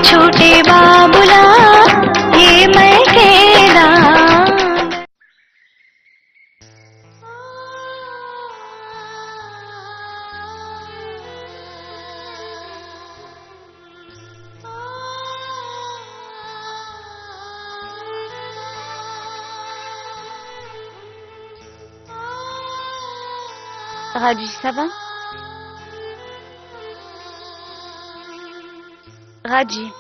छोटे बाबुला ये मैं केदा Raji, ça va? Raji.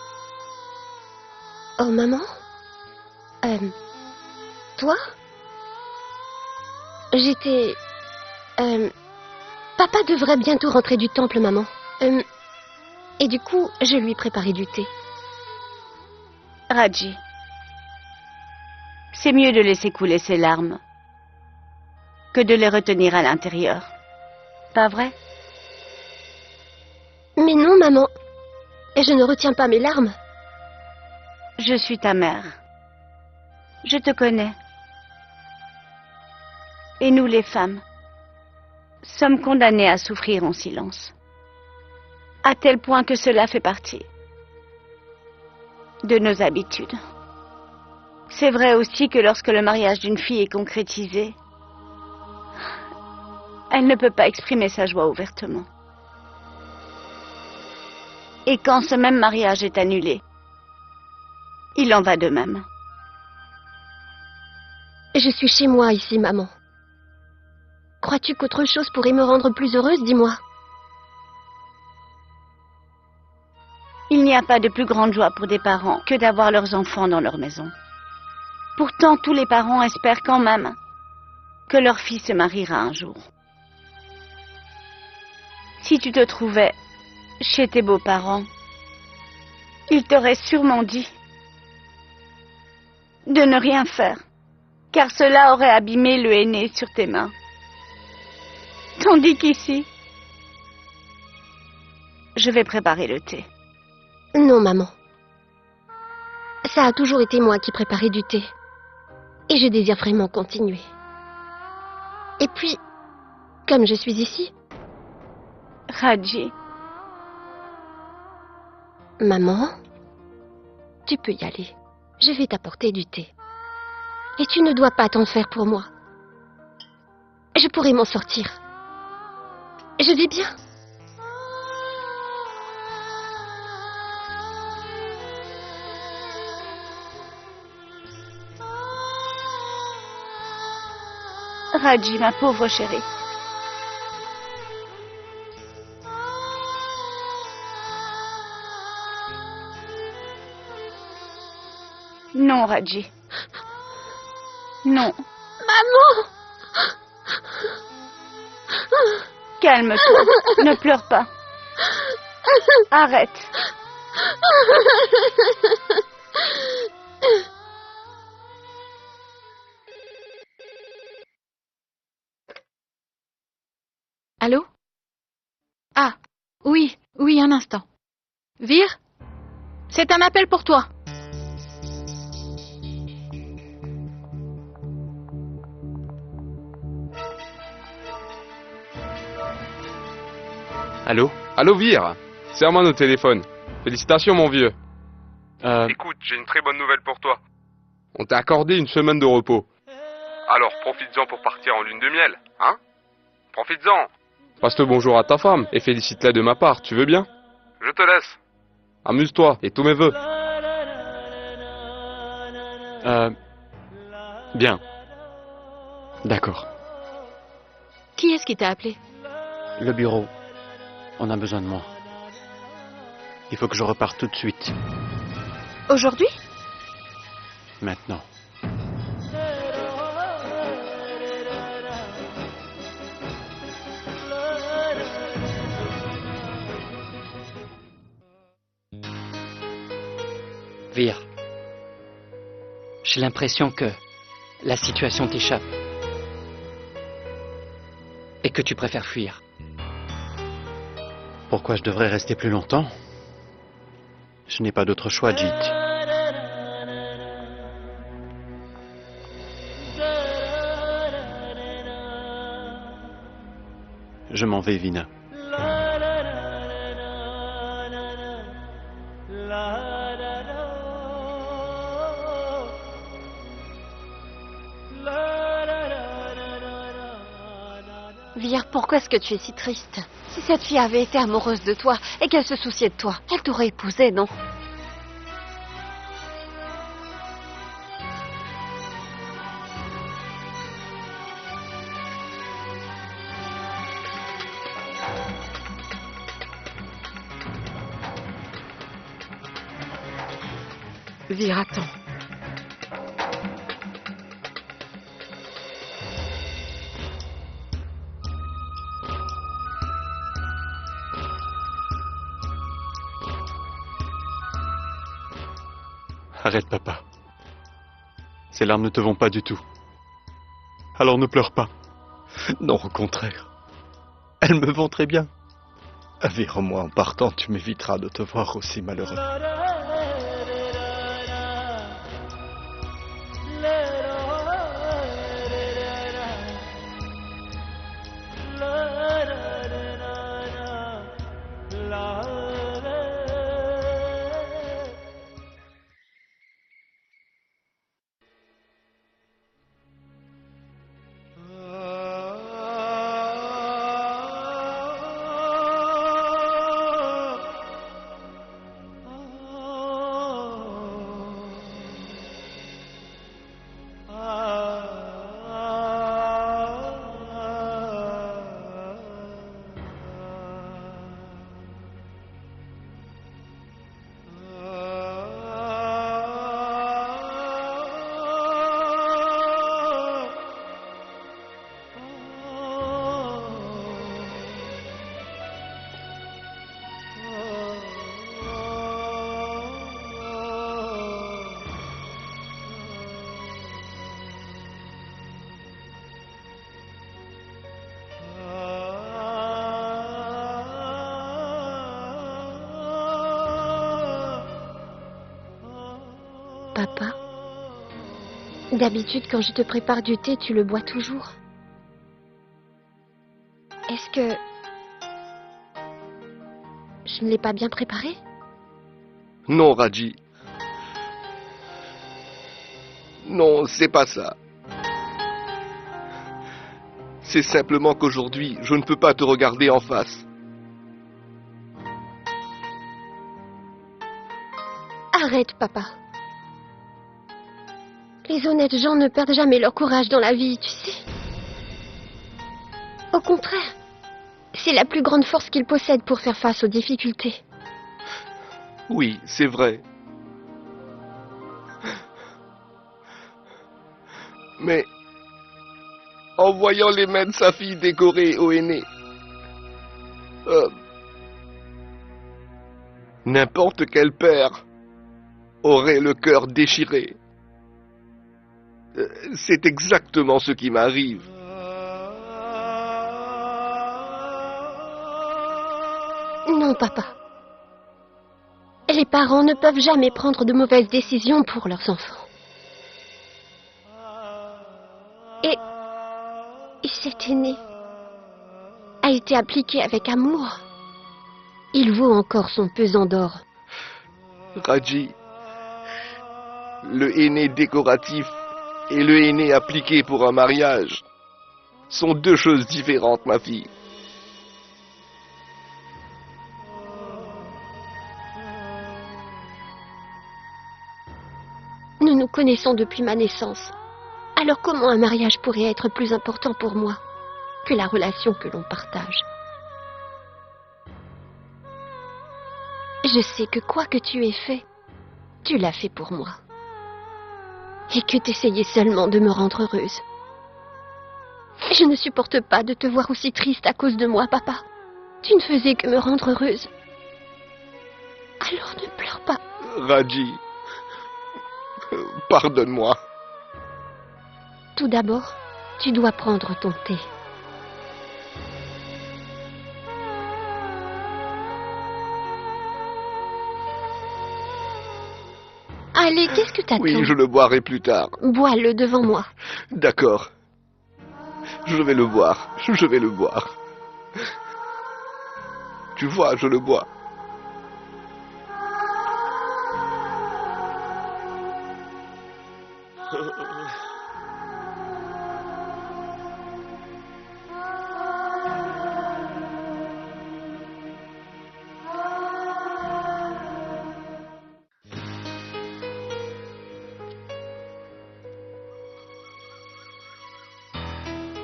Oh, maman? Toi? J'étais... Papa devrait bientôt rentrer du temple, maman. Et du coup, je lui ai préparé du thé. Raji. C'est mieux de laisser couler ses larmes que de les retenir à l'intérieur. Pas vrai? Mais non, maman. Je ne retiens pas mes larmes. Je suis ta mère. Je te connais. Et nous, les femmes, sommes condamnées à souffrir en silence. À tel point que cela fait partie de nos habitudes. C'est vrai aussi que lorsque le mariage d'une fille est concrétisé, elle ne peut pas exprimer sa joie ouvertement. Et quand ce même mariage est annulé, il en va de même. Je suis chez moi ici, maman. Crois-tu qu'autre chose pourrait me rendre plus heureuse, dis-moi? Il n'y a pas de plus grande joie pour des parents que d'avoir leurs enfants dans leur maison. Pourtant, tous les parents espèrent quand même que leur fille se mariera un jour. Si tu te trouvais chez tes beaux-parents, ils t'auraient sûrement dit de ne rien faire, car cela aurait abîmé le aîné sur tes mains. Tandis qu'ici, je vais préparer le thé. Non, maman. Ça a toujours été moi qui préparais du thé. Et je désire vraiment continuer. Et puis, comme je suis ici... Raji. Maman, tu peux y aller. Je vais t'apporter du thé. Et tu ne dois pas t'en faire pour moi. Je pourrai m'en sortir. Je vais bien. Raji, ma pauvre chérie. Non, Raji. Non. Maman! Calme-toi. Ne pleure pas. Arrête. Allô? Ah, oui, un instant. Vire? C'est un appel pour toi. Allô? Allô, Vire? C'est Herman au téléphone. Félicitations, mon vieux. Écoute, j'ai une très bonne nouvelle pour toi. On t'a accordé une semaine de repos. Alors, profites-en pour partir en lune de miel, hein? Profites-en. Passe le bonjour à ta femme et félicite-la de ma part, tu veux bien? Je te laisse. Amuse-toi et tous mes vœux. Bien. D'accord. Qui est-ce qui t'a appelé? Le bureau. On a besoin de moi. Il faut que je reparte tout de suite. Aujourd'hui? Maintenant. Vire. J'ai l'impression que la situation t'échappe. Et que tu préfères fuir. Pourquoi je devrais rester plus longtemps? Je n'ai pas d'autre choix, Jit. Je m'en vais, Vina. Vire, pourquoi est-ce que tu es si triste? Si cette fille avait été amoureuse de toi et qu'elle se souciait de toi, elle t'aurait épousé, non? Vire, attends. Arrête, papa. Ces larmes ne te vont pas du tout. Alors ne pleure pas. Non, au contraire. Elles me vont très bien. Vire-moi en partant, tu m'éviteras de te voir aussi malheureux. Papa, d'habitude, quand je te prépare du thé, tu le bois toujours. Est-ce que je ne l'ai pas bien préparé? Non, Raji. Non, c'est pas ça. C'est simplement qu'aujourd'hui, je ne peux pas te regarder en face. Arrête, papa. Les honnêtes gens ne perdent jamais leur courage dans la vie, tu sais. Au contraire, c'est la plus grande force qu'ils possèdent pour faire face aux difficultés. Oui, c'est vrai. Mais, en voyant les mains de sa fille décorées au henné, n'importe quel père aurait le cœur déchiré. C'est exactement ce qui m'arrive. Non, papa. Les parents ne peuvent jamais prendre de mauvaises décisions pour leurs enfants. Et cet aîné a été appliqué avec amour. Il vaut encore son pesant d'or. Raji, le henné décoratif et le henné appliqué pour un mariage sont deux choses différentes, ma fille. Nous nous connaissons depuis ma naissance. Alors comment un mariage pourrait être plus important pour moi que la relation que l'on partage? Je sais que quoi que tu aies fait, tu l'as fait pour moi. Et que t'essayais seulement de me rendre heureuse. Je ne supporte pas de te voir aussi triste à cause de moi, papa. Tu ne faisais que me rendre heureuse. Alors ne pleure pas. Raji, pardonne-moi. Tout d'abord, tu dois prendre ton thé. Allez, qu'est-ce que t'attends? Oui, je le boirai plus tard. Bois-le devant moi. D'accord. Je vais le boire. Je vais le boire. Tu vois, je le bois.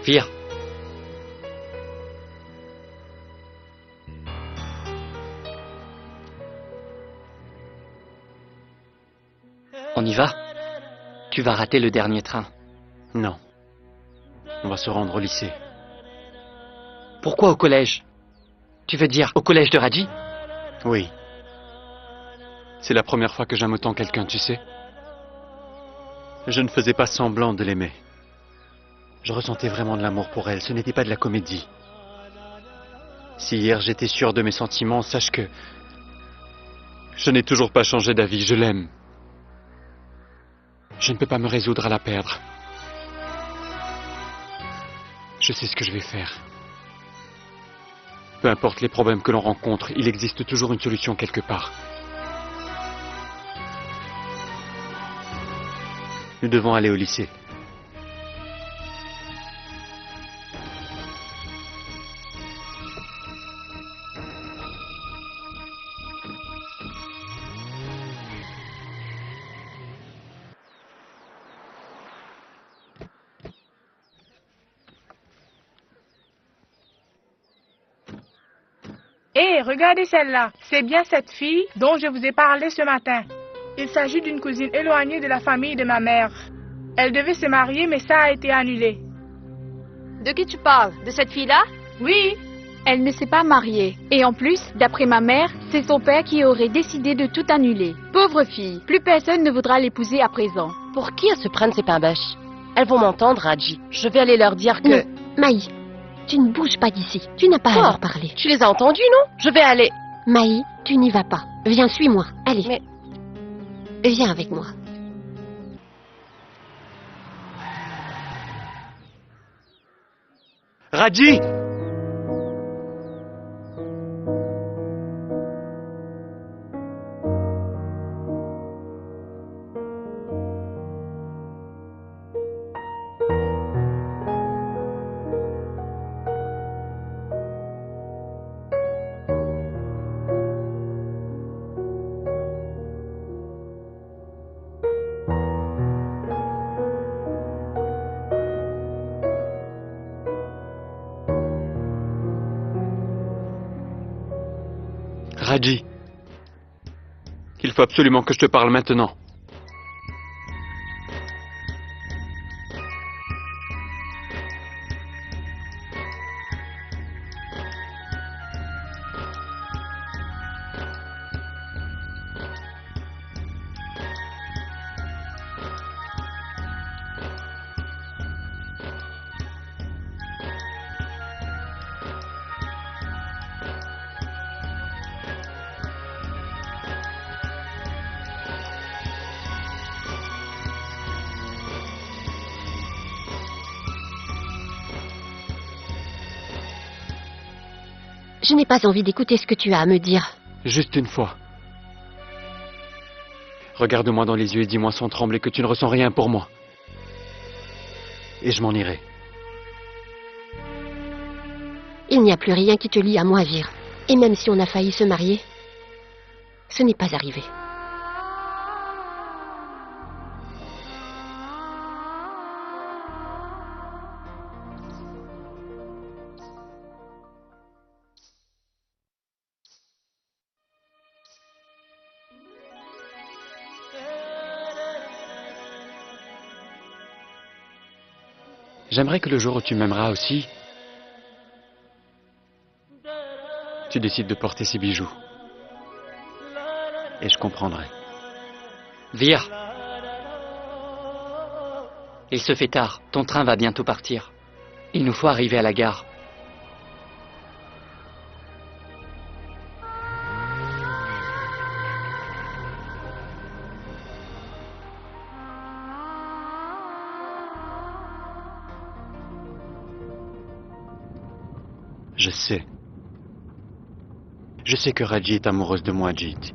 Vire. On y va? Tu vas rater le dernier train. Non. On va se rendre au lycée. Pourquoi au collège? Tu veux dire au collège de Raji? Oui. C'est la première fois que j'aime autant quelqu'un, tu sais. Je ne faisais pas semblant de l'aimer. Je ressentais vraiment de l'amour pour elle, ce n'était pas de la comédie. Si hier j'étais sûr de mes sentiments, sache que je n'ai toujours pas changé d'avis, je l'aime. Je ne peux pas me résoudre à la perdre. Je sais ce que je vais faire. Peu importe les problèmes que l'on rencontre, il existe toujours une solution quelque part. Nous devons aller au lycée. Hé, regardez celle-là. C'est bien cette fille dont je vous ai parlé ce matin. Il s'agit d'une cousine éloignée de la famille de ma mère. Elle devait se marier, mais ça a été annulé. De qui tu parles? De cette fille-là? Oui. Elle ne s'est pas mariée. Et en plus, d'après ma mère, c'est son père qui aurait décidé de tout annuler. Pauvre fille, plus personne ne voudra l'épouser à présent. Pour qui elles se prennent ces pain-bêches? Elles vont m'entendre, Raji. Je vais aller leur dire que... Non, Maï, tu ne bouges pas d'ici. Tu n'as pas à leur parler. Tu les as entendus, non? Je vais aller... Maï, tu n'y vas pas. Viens, suis-moi. Allez. Mais... Viens avec moi. Raji! Raji, il faut absolument que je te parle maintenant. Je n'ai pas envie d'écouter ce que tu as à me dire. Juste une fois. Regarde-moi dans les yeux et dis-moi sans trembler que tu ne ressens rien pour moi. Et je m'en irai. Il n'y a plus rien qui te lie à moi, Vir. Et même si on a failli se marier, ce n'est pas arrivé. J'aimerais que le jour où tu m'aimeras aussi, tu décides de porter ces bijoux. Et je comprendrai. Vir. Il se fait tard. Ton train va bientôt partir. Il nous faut arriver à la gare. Je sais. Je sais que Raji est amoureuse de moi, Jit.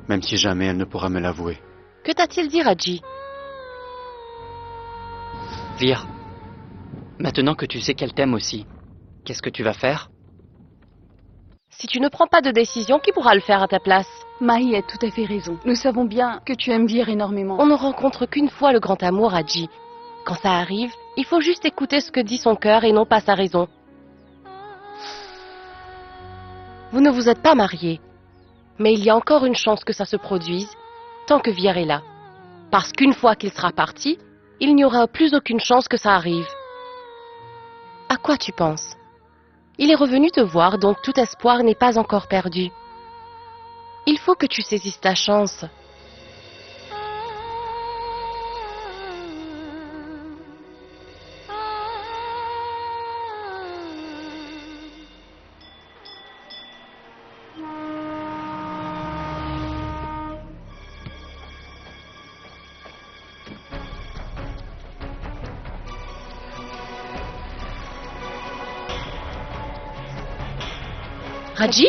Même si jamais elle ne pourra me l'avouer. Que t'a-t-il dit, Raji? Vir, maintenant que tu sais qu'elle t'aime aussi, qu'est-ce que tu vas faire? Si tu ne prends pas de décision, qui pourra le faire à ta place? Mahi a tout à fait raison. Nous savons bien que tu aimes Vir énormément. On ne rencontre qu'une fois le grand amour, Raji. Quand ça arrive, il faut juste écouter ce que dit son cœur et non pas sa raison. Vous ne vous êtes pas mariés, mais il y a encore une chance que ça se produise tant que Vir est là. Parce qu'une fois qu'il sera parti, il n'y aura plus aucune chance que ça arrive. À quoi tu penses? Il est revenu te voir, donc tout espoir n'est pas encore perdu. Il faut que tu saisisses ta chance. Raji?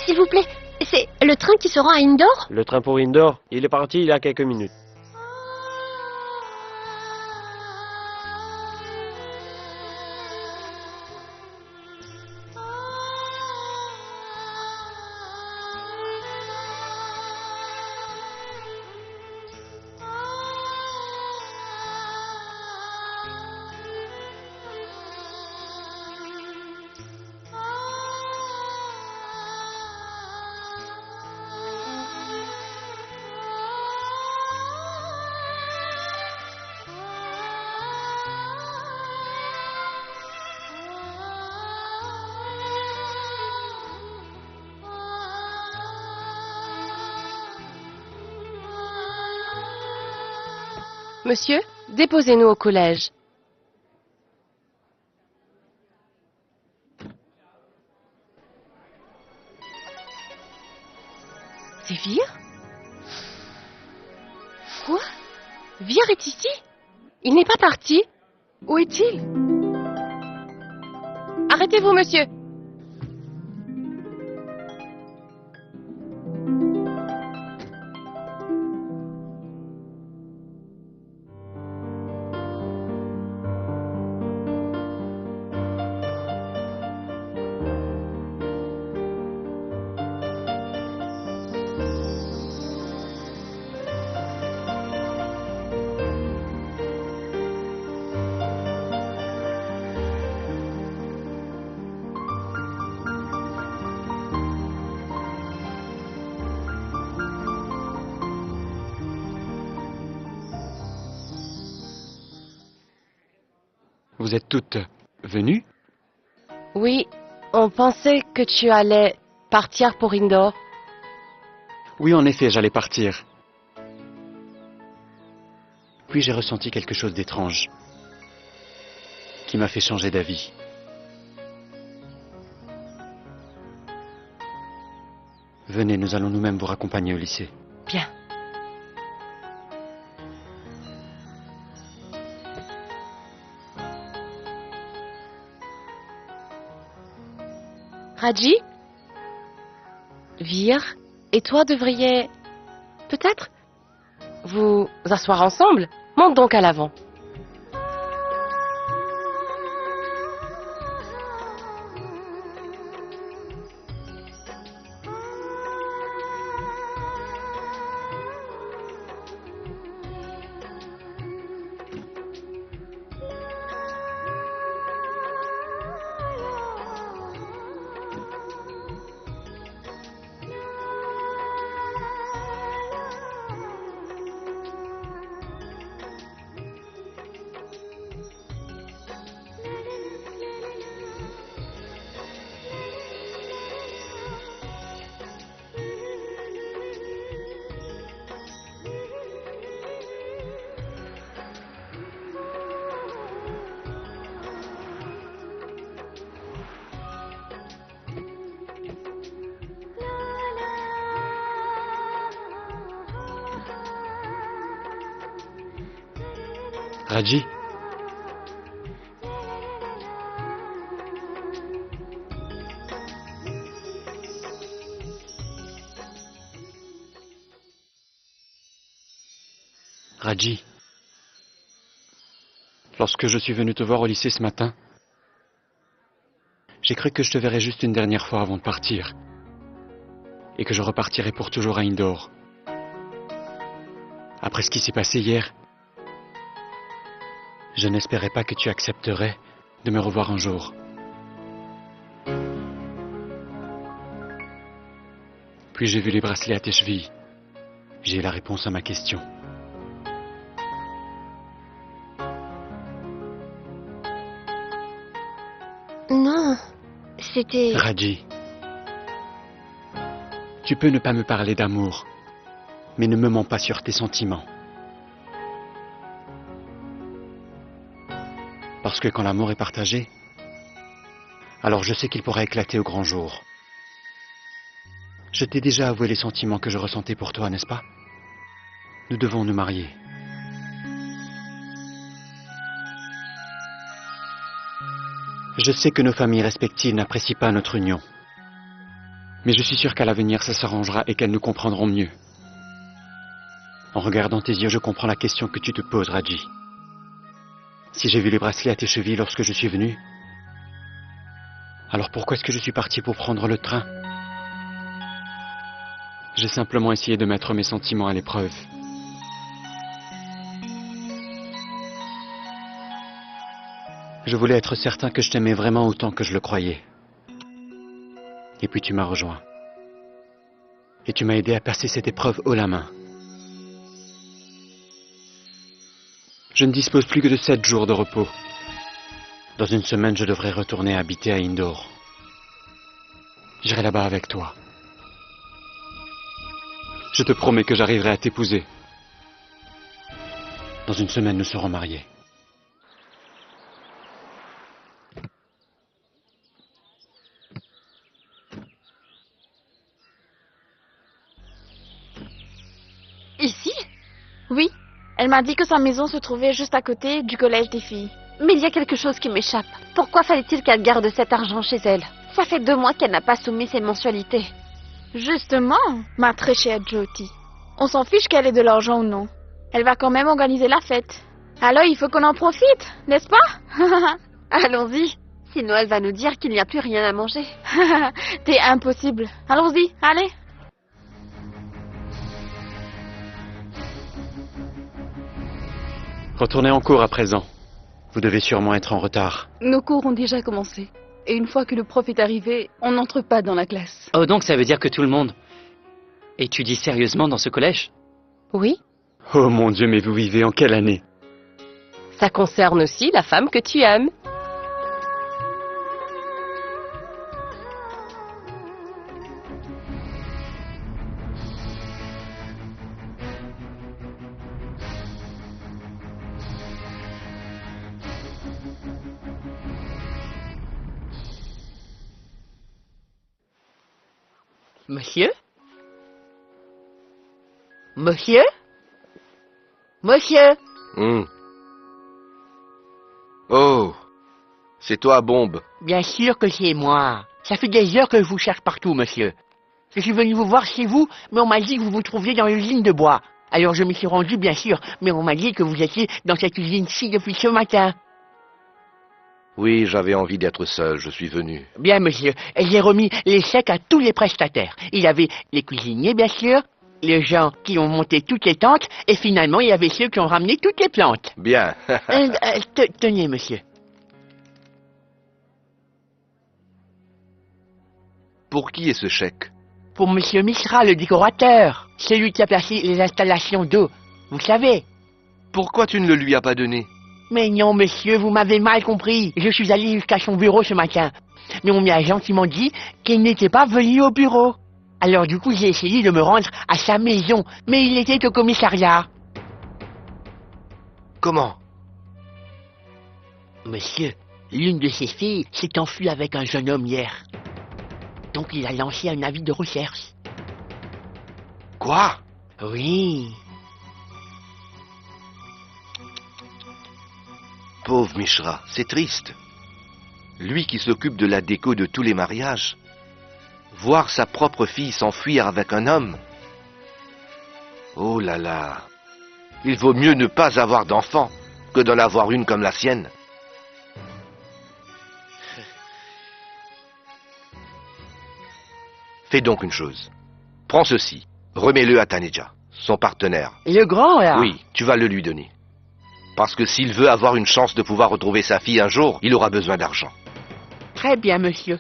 S'il vous plaît, c'est le train qui se rend à Indore? Le train pour Indore, il est parti il y a quelques minutes. Monsieur, déposez-nous au collège. C'est Vir? Quoi? Vir est ici? Il n'est pas parti? Où est-il? Arrêtez-vous, monsieur. Vous êtes toutes venues? Oui, on pensait que tu allais partir pour Indore. Oui, en effet, j'allais partir. Puis j'ai ressenti quelque chose d'étrange qui m'a fait changer d'avis. Venez, nous allons nous-mêmes vous raccompagner au lycée. Bien. Raji? Vir et toi devriez peut-être vous asseoir ensemble. Monte donc à l'avant. Raji? Raji, lorsque je suis venu te voir au lycée ce matin, j'ai cru que je te verrais juste une dernière fois avant de partir, et que je repartirais pour toujours à Indore. Après ce qui s'est passé hier, je n'espérais pas que tu accepterais de me revoir un jour. Puis j'ai vu les bracelets à tes chevilles. J'ai eu la réponse à ma question. Non, c'était... Raji, tu peux ne pas me parler d'amour, mais ne me mens pas sur tes sentiments. Parce que quand l'amour est partagé, alors je sais qu'il pourra éclater au grand jour. Je t'ai déjà avoué les sentiments que je ressentais pour toi, n'est-ce pas? Nous devons nous marier. Je sais que nos familles respectives n'apprécient pas notre union. Mais je suis sûr qu'à l'avenir, ça s'arrangera et qu'elles nous comprendront mieux. En regardant tes yeux, je comprends la question que tu te poses, Raji. Si j'ai vu les bracelets à tes chevilles lorsque je suis venu, alors pourquoi est-ce que je suis parti pour prendre le train? J'ai simplement essayé de mettre mes sentiments à l'épreuve. Je voulais être certain que je t'aimais vraiment autant que je le croyais. Et puis tu m'as rejoint. Et tu m'as aidé à passer cette épreuve haut la main. Je ne dispose plus que de 7 jours de repos. Dans une semaine, je devrais retourner habiter à Indore. J'irai là-bas avec toi. Je te promets que j'arriverai à t'épouser. Dans une semaine, nous serons mariés. Ici? Oui. Elle m'a dit que sa maison se trouvait juste à côté du collège des filles. Mais il y a quelque chose qui m'échappe. Pourquoi fallait-il qu'elle garde cet argent chez elle? Ça fait 2 mois qu'elle n'a pas soumis ses mensualités. Justement, ma très chère Jyoti. On s'en fiche qu'elle ait de l'argent ou non. Elle va quand même organiser la fête. Alors il faut qu'on en profite, n'est-ce pas? Allons-y. Sinon elle va nous dire qu'il n'y a plus rien à manger. T'es impossible. Allons-y, allez. Retournez en cours à présent. Vous devez sûrement être en retard. Nos cours ont déjà commencé. Et une fois que le prof est arrivé, on n'entre pas dans la classe. Oh, donc ça veut dire que tout le monde étudie sérieusement dans ce collège? Oui, Oh mon Dieu, mais vous vivez en quelle année? ça concerne aussi la femme que tu aimes. Monsieur? Monsieur? Monsieur? Oh, c'est toi, Bombe. Bien sûr que c'est moi. Ça fait des heures que je vous cherche partout, monsieur. Je suis venu vous voir chez vous, mais on m'a dit que vous vous trouviez dans l'usine de bois. Alors je m'y suis rendu, bien sûr, mais on m'a dit que vous étiez dans cette usine-ci depuis ce matin. Oui, j'avais envie d'être seul, je suis venu. Bien, monsieur, j'ai remis les chèques à tous les prestataires. Il y avait les cuisiniers, bien sûr, les gens qui ont monté toutes les tentes, et finalement, il y avait ceux qui ont ramené toutes les plantes. Bien. Tenez, monsieur. Pour qui est ce chèque? Pour monsieur Mishra, le décorateur. Celui qui a placé les installations d'eau. Vous savez. Pourquoi tu ne le lui as pas donné? Mais non, monsieur, vous m'avez mal compris. Je suis allé jusqu'à son bureau ce matin. Mais on m'a gentiment dit qu'il n'était pas venu au bureau. Alors du coup, j'ai essayé de me rendre à sa maison, mais il était au commissariat. Comment? Monsieur, l'une de ses filles s'est enfuie avec un jeune homme hier. Donc il a lancé un avis de recherche. Quoi? Oui. Pauvre Mishra, c'est triste. Lui qui s'occupe de la déco de tous les mariages. Voir sa propre fille s'enfuir avec un homme. Oh là là. Il vaut mieux ne pas avoir d'enfant que d'en avoir une comme la sienne. Fais donc une chose. Prends ceci. Remets-le à Taneja, son partenaire. Le grand, là? Oui, tu vas le lui donner. Parce que s'il veut avoir une chance de pouvoir retrouver sa fille un jour, il aura besoin d'argent. Très bien, monsieur.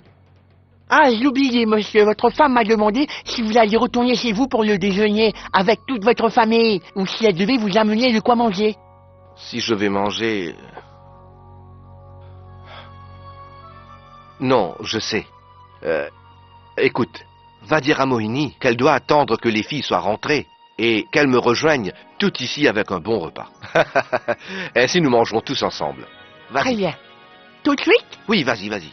Ah, j'ai oublié, monsieur. Votre femme m'a demandé si vous alliez retourner chez vous pour le déjeuner avec toute votre famille, ou si elle devait vous amener de quoi manger. Si je vais manger... Non, je sais. Écoute, va dire à Mohini qu'elle doit attendre que les filles soient rentrées et qu'elle me rejoigne tout ici avec un bon repas. Ainsi nous mangerons tous ensemble. Vas-y. Très bien. Tout de suite? Oui, vas-y, vas-y.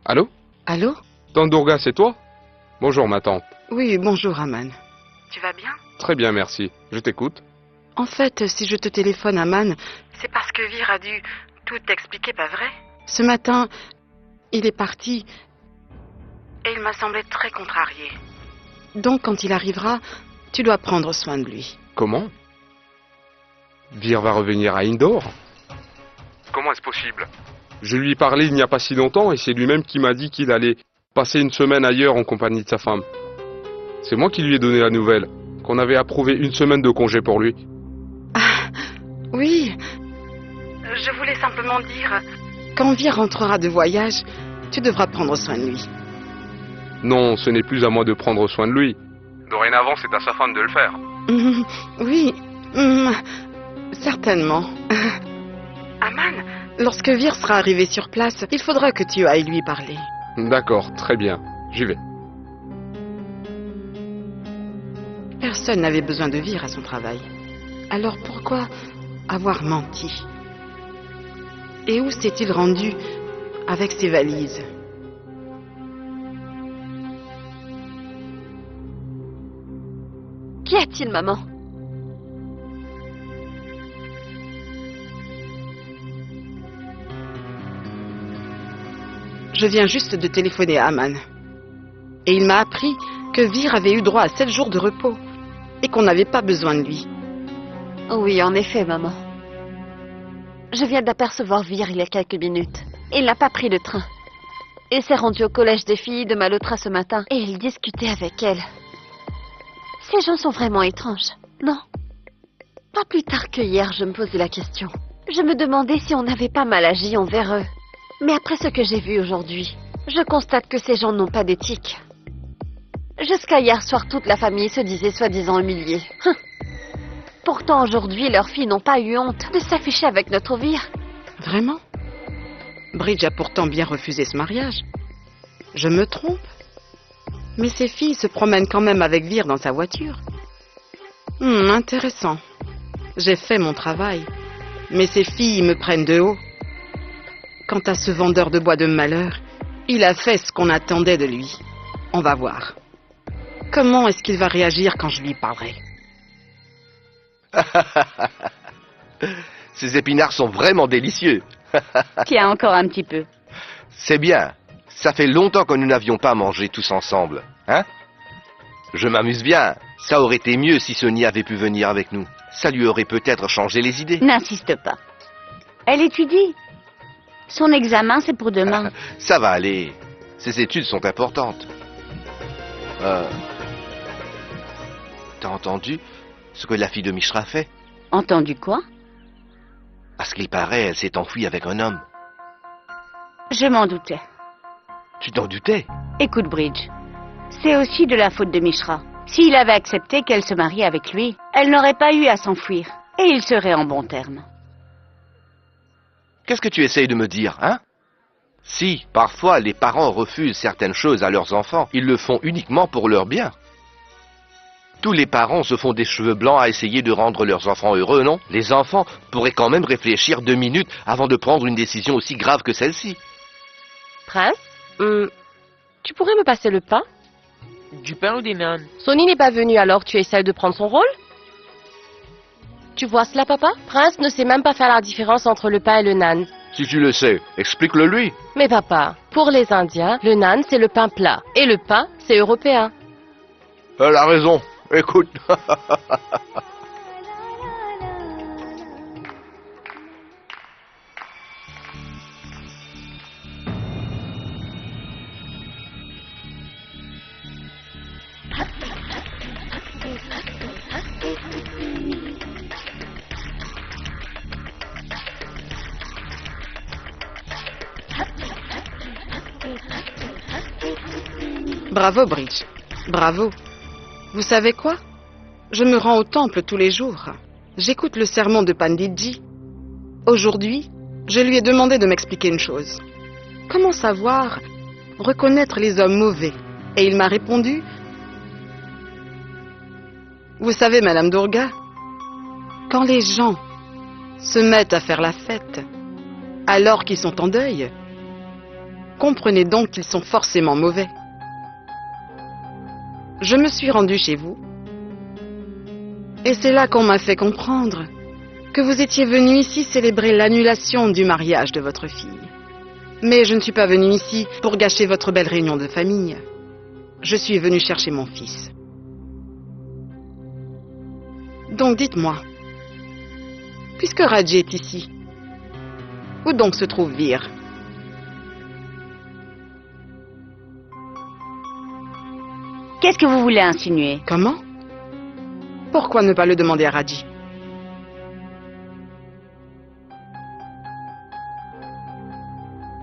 Allô? Allô? Tante Durga, c'est toi? Bonjour, ma tante. Oui, bonjour, Aman. Tu vas bien? Très bien, merci. Je t'écoute. En fait, si je te téléphone, Aman, C'est parce que Vir a dû tout t'expliquer, pas vrai? ce matin, il est parti. Et il m'a semblé très contrarié. Donc, quand il arrivera, tu dois prendre soin de lui. Comment? Vir va revenir à Indore? Comment est-ce possible? Je lui ai parlé il n'y a pas si longtemps et c'est lui-même qui m'a dit qu'il allait passer une semaine ailleurs en compagnie de sa femme. C'est moi qui lui ai donné la nouvelle, qu'on avait approuvé une semaine de congé pour lui. Ah, oui, Je voulais simplement dire... quand Vir rentrera de voyage, tu devras prendre soin de lui. Non, ce n'est plus à moi de prendre soin de lui. Dorénavant, c'est à sa femme de le faire. Oui, certainement. Aman, Lorsque Vir sera arrivé sur place, il faudra que tu ailles lui parler. D'accord, très bien. J'y vais. Personne n'avait besoin de Vir à son travail. Alors pourquoi avoir menti? Et où s'est-il rendu avec ses valises? Qu'y a-t-il, maman? Je viens juste de téléphoner à Aman. Et il m'a appris que Vir avait eu droit à 7 jours de repos et qu'on n'avait pas besoin de lui. Oui, en effet, maman. Je viens d'apercevoir Vir il y a quelques minutes. Il n'a pas pris le train. Il s'est rendu au collège des filles de Malotra ce matin et il discutait avec elles. Ces gens sont vraiment étranges, non? Pas plus tard que hier, je me posais la question. Je me demandais si on n'avait pas mal agi envers eux. Mais après ce que j'ai vu aujourd'hui, je constate que ces gens n'ont pas d'éthique. Jusqu'à hier soir, toute la famille se disait soi-disant humiliée. Pourtant, aujourd'hui, leurs filles n'ont pas eu honte de s'afficher avec notre Vir. Vraiment? Bridge a pourtant bien refusé ce mariage. Je me trompe? Mais ces filles se promènent quand même avec Vir dans sa voiture. Intéressant. J'ai fait mon travail. Mais ces filles me prennent de haut. Quant à ce vendeur de bois de malheur, il a fait ce qu'on attendait de lui. On va voir. Comment est-ce qu'il va réagir quand je lui parlerai? Ces épinards sont vraiment délicieux. Tiens, encore un petit peu. C'est bien. Ça fait longtemps que nous n'avions pas mangé tous ensemble. Hein? Je m'amuse bien. Ça aurait été mieux si Sonia avait pu venir avec nous. Ça lui aurait peut-être changé les idées. N'insiste pas. Elle étudie. Son examen, c'est pour demain. Ça va aller. Ces études sont importantes. T'as entendu ce que la fille de Mishra fait? Entendu quoi? À ce qu'il paraît, elle s'est enfuie avec un homme. Je m'en doutais. Tu t'en doutais? Écoute, Bridge, c'est aussi de la faute de Mishra. S'il avait accepté qu'elle se marie avec lui, elle n'aurait pas eu à s'enfuir. Et il serait en bons termes. Qu'est-ce que tu essayes de me dire, hein? Si, parfois, les parents refusent certaines choses à leurs enfants, ils le font uniquement pour leur bien. Tous les parents se font des cheveux blancs à essayer de rendre leurs enfants heureux, non? Les enfants pourraient quand même réfléchir 2 minutes avant de prendre une décision aussi grave que celle-ci. Prince, tu pourrais me passer le pain? Du pain ou des nanes? Sonny n'est pas venu, alors tu essaies de prendre son rôle? Tu vois cela, papa? Prince ne sait même pas faire la différence entre le pain et le nan. Si tu le sais, explique-le lui. Mais papa, pour les Indiens, le nan c'est le pain plat. Et le pain, c'est européen. Elle a raison. Écoute. Bravo, Bridge. Bravo. Vous savez quoi? Je me rends au temple tous les jours. J'écoute le sermon de Panditji. Aujourd'hui, je lui ai demandé de m'expliquer une chose. Comment savoir reconnaître les hommes mauvais? Et il m'a répondu... Vous savez, Madame Durga, quand les gens se mettent à faire la fête, alors qu'ils sont en deuil, comprenez donc qu'ils sont forcément mauvais. Je me suis rendue chez vous, et c'est là qu'on m'a fait comprendre que vous étiez venu ici célébrer l'annulation du mariage de votre fille. Mais je ne suis pas venue ici pour gâcher votre belle réunion de famille. Je suis venue chercher mon fils. Donc dites-moi, puisque Raji est ici, où donc se trouve Vir? Qu'est-ce que vous voulez insinuer? Comment? Pourquoi ne pas le demander à Raji?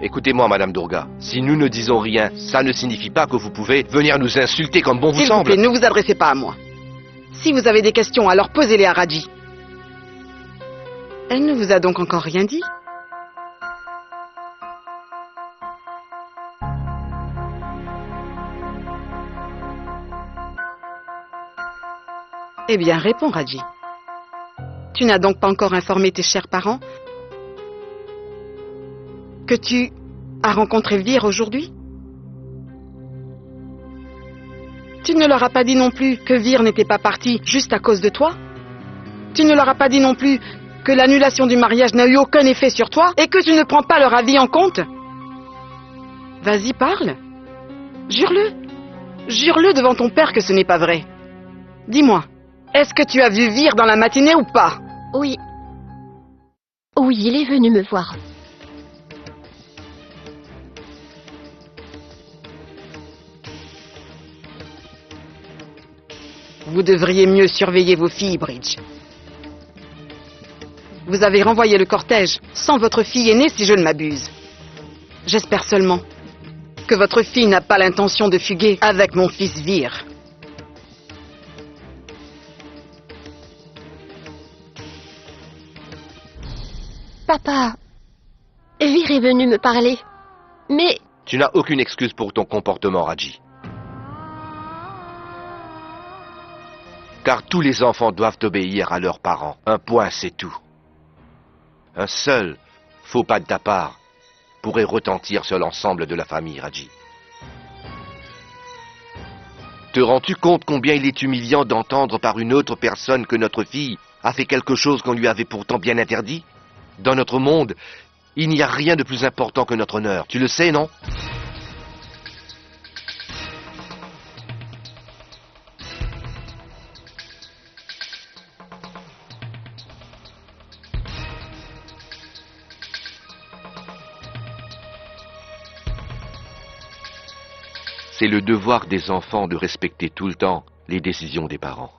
Écoutez-moi, Madame Durga, si nous ne disons rien, ça ne signifie pas que vous pouvez venir nous insulter comme bon vous semble. S'il vous plaît, ne vous adressez pas à moi. Si vous avez des questions, alors posez-les à Raji. Elle ne vous a donc encore rien dit? Eh bien, réponds, Raji. Tu n'as donc pas encore informé tes chers parents que tu as rencontré Vir aujourd'hui? Tu ne leur as pas dit non plus que Vir n'était pas parti juste à cause de toi? Tu ne leur as pas dit non plus que l'annulation du mariage n'a eu aucun effet sur toi et que tu ne prends pas leur avis en compte? Vas-y, parle. Jure-le. Jure-le devant ton père que ce n'est pas vrai. Dis-moi, est-ce que tu as vu Vir dans la matinée ou pas? Oui. Oui, il est venu me voir. Vous devriez mieux surveiller vos filles, Bridge. Vous avez renvoyé le cortège sans votre fille aînée, si je ne m'abuse. J'espère seulement que votre fille n'a pas l'intention de fuguer avec mon fils Vir. Papa, Vir est venu me parler, mais... Tu n'as aucune excuse pour ton comportement, Raji. Car tous les enfants doivent obéir à leurs parents. Un point, c'est tout. Un seul faux pas de ta part pourrait retentir sur l'ensemble de la famille, Raji. Te rends-tu compte combien il est humiliant d'entendre par une autre personne que notre fille a fait quelque chose qu'on lui avait pourtant bien interdit? Dans notre monde, il n'y a rien de plus important que notre honneur. Tu le sais, non? C'est le devoir des enfants de respecter tout le temps les décisions des parents.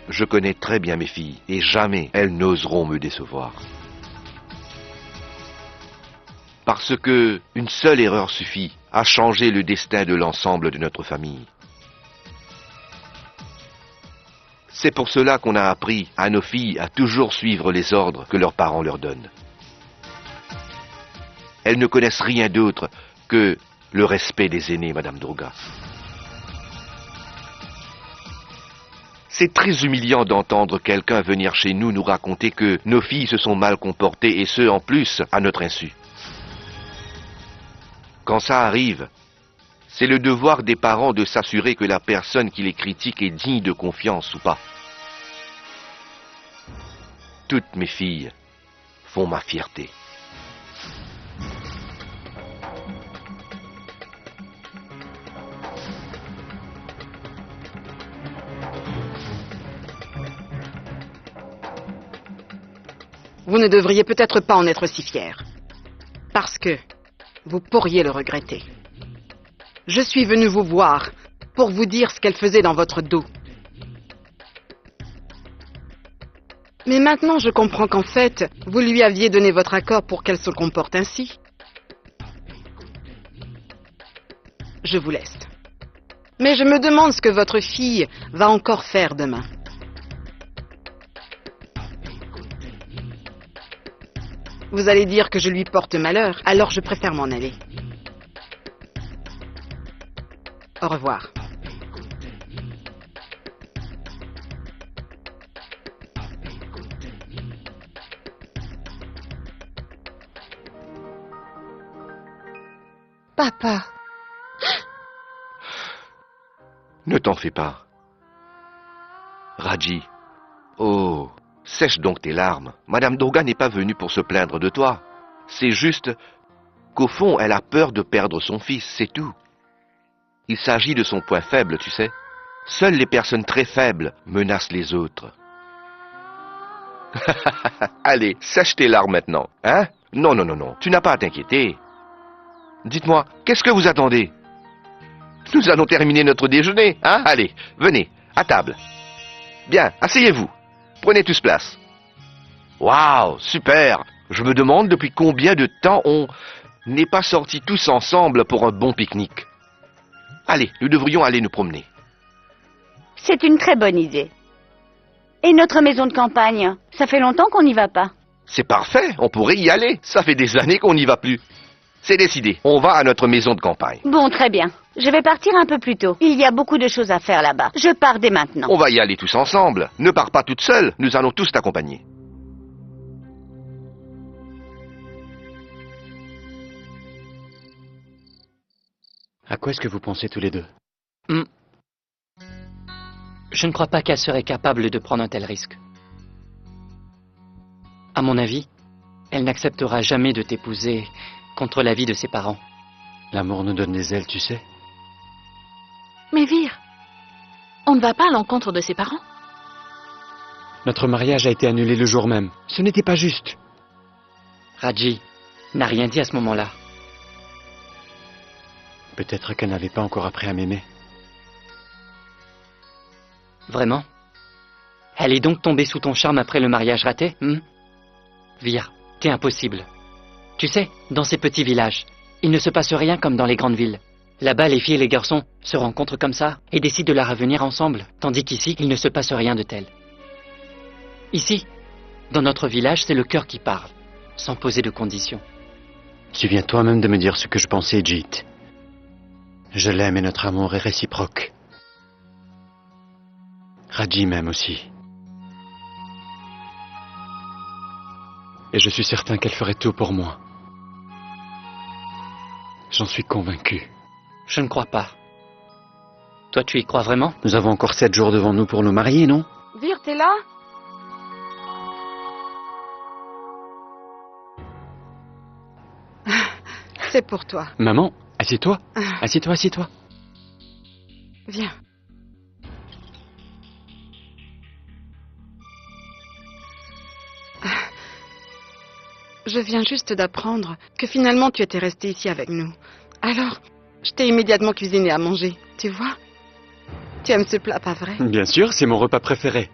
Je connais très bien mes filles et jamais elles n'oseront me décevoir. Parce que une seule erreur suffit à changer le destin de l'ensemble de notre famille. C'est pour cela qu'on a appris à nos filles à toujours suivre les ordres que leurs parents leur donnent. Elles ne connaissent rien d'autre que le respect des aînés, Madame Druga. C'est très humiliant d'entendre quelqu'un venir chez nous nous raconter que nos filles se sont mal comportées et ce, en plus, à notre insu. Quand ça arrive, c'est le devoir des parents de s'assurer que la personne qui les critique est digne de confiance ou pas. Toutes mes filles font ma fierté. Vous ne devriez peut-être pas en être si fier. Parce que vous pourriez le regretter. Je suis venu vous voir pour vous dire ce qu'elle faisait dans votre dos. Mais maintenant, je comprends qu'en fait, vous lui aviez donné votre accord pour qu'elle se comporte ainsi. Je vous laisse. Mais je me demande ce que votre fille va encore faire demain. Vous allez dire que je lui porte malheur, alors je préfère m'en aller. Au revoir. Papa. Ne t'en fais pas. Raji. Oh, sèche donc tes larmes. Madame Druga n'est pas venue pour se plaindre de toi. C'est juste qu'au fond, elle a peur de perdre son fils, c'est tout. Il s'agit de son point faible, tu sais. Seules les personnes très faibles menacent les autres. Allez, sèche tes larmes maintenant, hein? Non, non, non, non, tu n'as pas à t'inquiéter. Dites-moi, qu'est-ce que vous attendez? Nous allons terminer notre déjeuner, hein? Allez, venez, à table. Bien, asseyez-vous. Prenez tous place. Waouh, super! Je me demande depuis combien de temps on n'est pas sortis tous ensemble pour un bon pique-nique. Allez, nous devrions aller nous promener. C'est une très bonne idée. Et notre maison de campagne, ça fait longtemps qu'on n'y va pas. C'est parfait, on pourrait y aller. Ça fait des années qu'on n'y va plus. C'est décidé, on va à notre maison de campagne. Bon, très bien. Je vais partir un peu plus tôt. Il y a beaucoup de choses à faire là-bas. Je pars dès maintenant. On va y aller tous ensemble. Ne pars pas toute seule, nous allons tous t'accompagner. À quoi est-ce que vous pensez tous les deux? Je ne crois pas qu'elle serait capable de prendre un tel risque. À mon avis, elle n'acceptera jamais de t'épouser contre l'avis de ses parents. L'amour nous donne des ailes, tu sais. Mais Vir, on ne va pas à l'encontre de ses parents. Notre mariage a été annulé le jour même. Ce n'était pas juste. Raji n'a rien dit à ce moment-là. Peut-être qu'elle n'avait pas encore appris à m'aimer. Vraiment? Elle est donc tombée sous ton charme après le mariage raté, Vir, t'es impossible. Tu sais, dans ces petits villages, il ne se passe rien comme dans les grandes villes. Là-bas, les filles et les garçons se rencontrent comme ça et décident de la revenir ensemble, tandis qu'ici, il ne se passe rien de tel. Ici, dans notre village, c'est le cœur qui parle, sans poser de conditions. Tu viens toi-même de me dire ce que je pensais, Jeet. Je l'aime et notre amour est réciproque. Raji m'aime aussi. Et je suis certain qu'elle ferait tout pour moi. J'en suis convaincu. Je ne crois pas. Toi, tu y crois vraiment? Nous avons encore 7 jours devant nous pour nous marier, non? Vir, t'es là? C'est pour toi. Maman, assieds-toi. Assieds-toi, assieds-toi. Viens. Je viens juste d'apprendre que finalement tu étais resté ici avec nous. Alors, je t'ai immédiatement cuisiné à manger, tu vois? Tu aimes ce plat, pas vrai? Bien sûr, c'est mon repas préféré.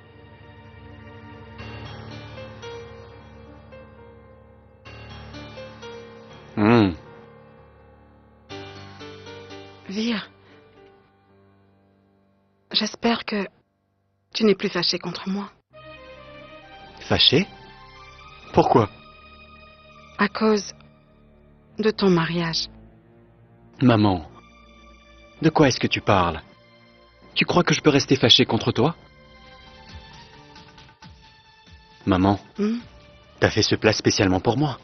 Tu n'es plus fâché contre moi. Fâché? Pourquoi? À cause de ton mariage. Maman, de quoi est-ce que tu parles? Tu crois que je peux rester fâché contre toi? Maman, t'as fait ce plat spécialement pour moi.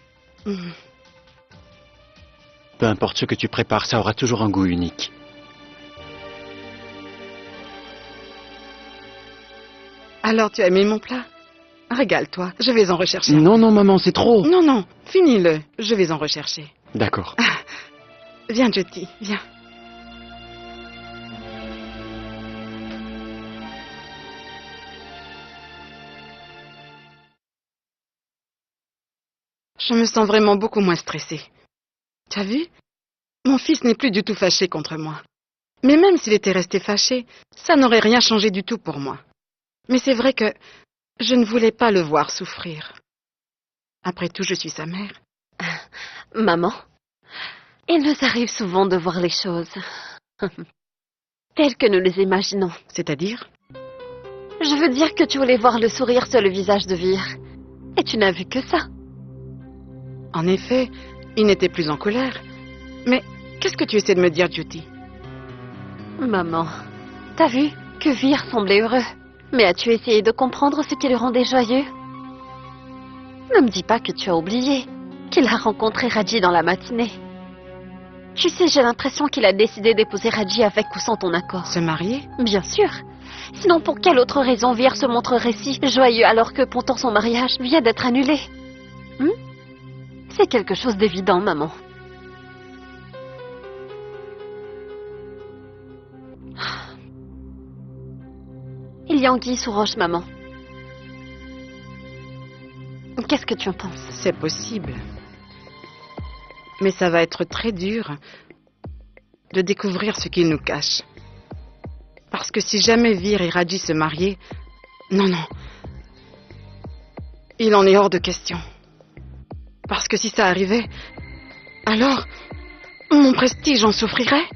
Peu importe ce que tu prépares, ça aura toujours un goût unique. Alors tu as aimé mon plat? Régale-toi, je vais en rechercher. Non, non, maman, c'est trop. Non, non, finis-le, je vais en rechercher. D'accord. Viens, Jyoti, viens. Je me sens vraiment beaucoup moins stressée. Tu as vu? Mon fils n'est plus du tout fâché contre moi. Mais même s'il était resté fâché, ça n'aurait rien changé du tout pour moi. Mais c'est vrai que je ne voulais pas le voir souffrir. Après tout, je suis sa mère. Maman, il nous arrive souvent de voir les choses telles que nous les imaginons. C'est-à-dire? Je veux dire que tu voulais voir le sourire sur le visage de Vir. Et tu n'as vu que ça. En effet, il n'était plus en colère. Mais qu'est-ce que tu essaies de me dire, Jyoti? Maman, t'as vu que Vir semblait heureux. Mais as-tu essayé de comprendre ce qui le rendait joyeux? Ne me dis pas que tu as oublié qu'il a rencontré Raji dans la matinée. Tu sais, j'ai l'impression qu'il a décidé d'épouser Raji avec ou sans ton accord. Se marier? Bien sûr. Sinon, pour quelle autre raison Vir se montrerait si joyeux alors que pourtant son mariage vient d'être annulé? C'est quelque chose d'évident, maman. Il y a anguille sous roche, maman. Qu'est-ce que tu en penses? C'est possible. Mais ça va être très dur de découvrir ce qu'il nous cache. Parce que si jamais Vir et Raji se mariaient... Non, non. Il en est hors de question. Parce que si ça arrivait, alors mon prestige en souffrirait.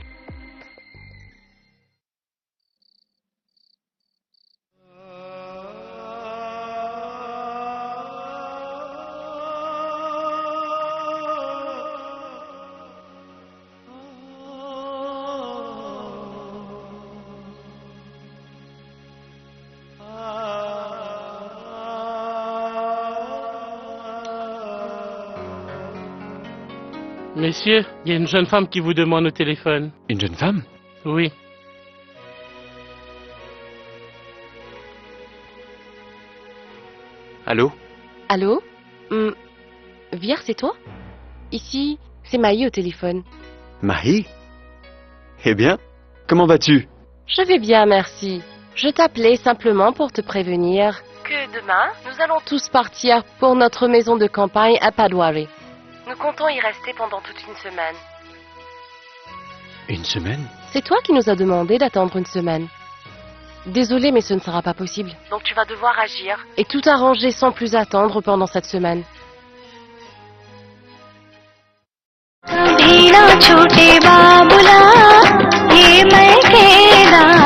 Messieurs, il y a une jeune femme qui vous demande au téléphone. Une jeune femme? Oui. Allô? Allô? Vir, c'est toi? Ici, c'est Mahi au téléphone. Mahi? Eh bien, comment vas-tu? Je vais bien, merci. Je t'appelais simplement pour te prévenir que demain, nous allons tous partir pour notre maison de campagne à Padwari. Nous comptons y rester pendant toute une semaine. Une semaine? C'est toi qui nous as demandé d'attendre une semaine. Désolée, mais ce ne sera pas possible. Donc tu vas devoir agir et tout arranger sans plus attendre pendant cette semaine. छोटे बाबुला ये मैं कहना